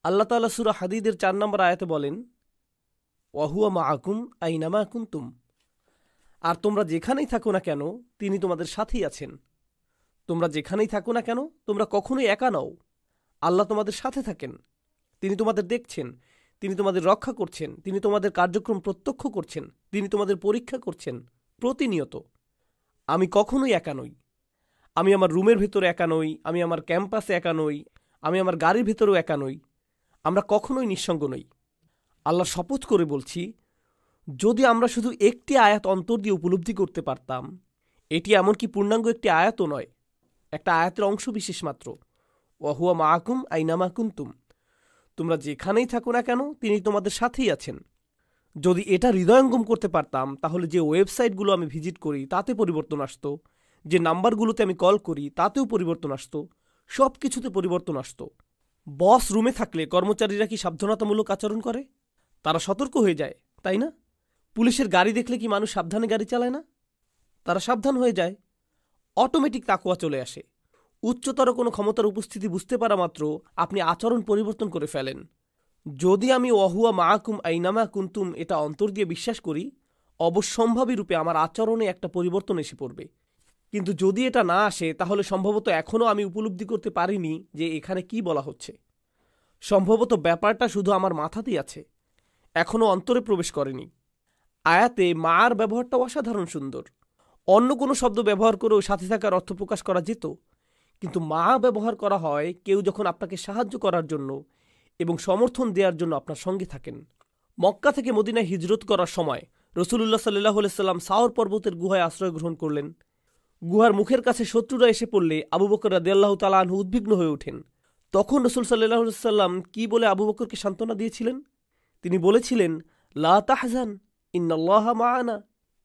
আল্লাহ তাআলা সূরা হাদীদের ৪ নম্বর আয়াতে বলেন, ওয়াহুয়া মাআকুম আইনামা কুনতুম। আর তোমরা যেখানেই থাকো না কেন তিনি তোমাদের সাথেই আছেন। তোমরা যেখানেই থাকো না কেন তোমরা কখনোই একা নও। আল্লাহ তোমাদের সাথে থাকেন। তিনি তোমাদের দেখছেন, তিনি তোমাদের রক্ষা করছেন, তিনি তোমাদের কার্যক্রম প্রত্যক্ষ করছেন, তিনি তোমাদের পরীক্ষা করছেন প্রতিনিয়ত। আমি কখনোই একা নই। আমি আমার রুমের ভেতরে একা নই, আমি আমার ক্যাম্পাসে একা নই, আমি আমার গাড়ির ভেতরেও একা নই। আমরা কখনোই নিঃসঙ্গ নই। আল্লাহ শপথ করে বলছি, যদি আমরা শুধু একটি আয়াত অন্তর দিয়ে উপলব্ধি করতে পারতাম, এটি এমনকি পূর্ণাঙ্গ একটি আয়াতও নয়, একটা আয়াতের অংশ বিশেষ মাত্র। ওয়াহুয়া মাআকুম আইনামা কুনতুম। তোমরা যেখানেই থাকো না কেন তিনি তোমাদের সাথেই আছেন। যদি এটা হৃদয়ঙ্গম করতে পারতাম, তাহলে যে ওয়েবসাইটগুলো আমি ভিজিট করি তাতে পরিবর্তন আসতো, যে নাম্বারগুলোতে আমি কল করি তাতেও পরিবর্তন আসতো, সব কিছুতে পরিবর্তন আসতো। বস রুমে থাকলে কর্মচারীরা কি সাবধানতামূলক আচরণ করে? তারা সতর্ক হয়ে যায়, তাই না? পুলিশের গাড়ি দেখলে কি মানুষ সাবধানে গাড়ি চালায় না? তারা সাবধান হয়ে যায়। অটোমেটিক তাকওয়া চলে আসে। উচ্চতর কোনো ক্ষমতার উপস্থিতি বুঝতে পারা মাত্র আপনি আচরণ পরিবর্তন করে ফেলেন। যদি আমি ওয়াহুয়া মাআকুম আইনামা কুনতুম এটা অন্তর দিয়ে বিশ্বাস করি, অবশ্যম্ভাবী রূপে আমার আচরণে একটা পরিবর্তন এসে পড়বে। কিন্তু যদি এটা না আসে, তাহলে সম্ভবত এখনও আমি উপলব্ধি করতে পারিনি যে এখানে কি বলা হচ্ছে। সম্ভবত ব্যাপারটা শুধু আমার মাথাতেই আছে, এখনও অন্তরে প্রবেশ করেনি। আয়াতে মার ব্যবহারটা অসাধারণ সুন্দর। অন্য কোনো শব্দ ব্যবহার করেও সাথে থাকার অর্থ প্রকাশ করা যেত, কিন্তু মা ব্যবহার করা হয় কেউ যখন আপনাকে সাহায্য করার জন্য এবং সমর্থন দেওয়ার জন্য আপনার সঙ্গে থাকেন। মক্কা থেকে মদিনায় হিজরত করার সময় রাসূলুল্লাহ সাল্লাল্লাহু আলাইহি সাল্লাম সাওর পর্বতের গুহায় আশ্রয় গ্রহণ করলেন। গুহার মুখের কাছে শত্রুরা এসে পড়লে আবু বকর রাদিয়াল্লাহু তাআলা আনহু উদ্বিগ্ন হয়ে ওঠেন। তখন রাসূল সাল্লাল্লাহু আলাইহি সাল্লাম কি বলে আবু বকরকে সান্ত্বনা দিয়েছিলেন? তিনি বলেছিলেন, লা তাহজান ইন্নাল্লাহা মাআনা।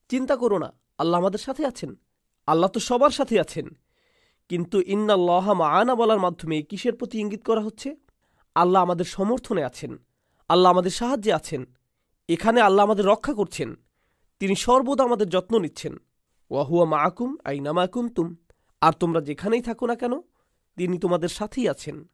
চিন্তা করো না, আল্লাহ আমাদের সাথে আছেন। আল্লাহ তো সবার সাথে আছেন, কিন্তু ইন্নাল্লাহা মাআনা বলার মাধ্যমে কিসের প্রতি ইঙ্গিত করা হচ্ছে? আল্লাহ আমাদের সমর্থনে আছেন, আল্লাহ আমাদের সাহায্যে আছেন। এখানে আল্লাহ আমাদের রক্ষা করছেন, তিনি সর্বদা আমাদের যত্ন নিচ্ছেন। ওয়াহুয়া মাআকুম আইনামা কুনতুম। আর তোমরা যেখানেই থাকো না কেন তিনি তোমাদের সাথেই আছেন।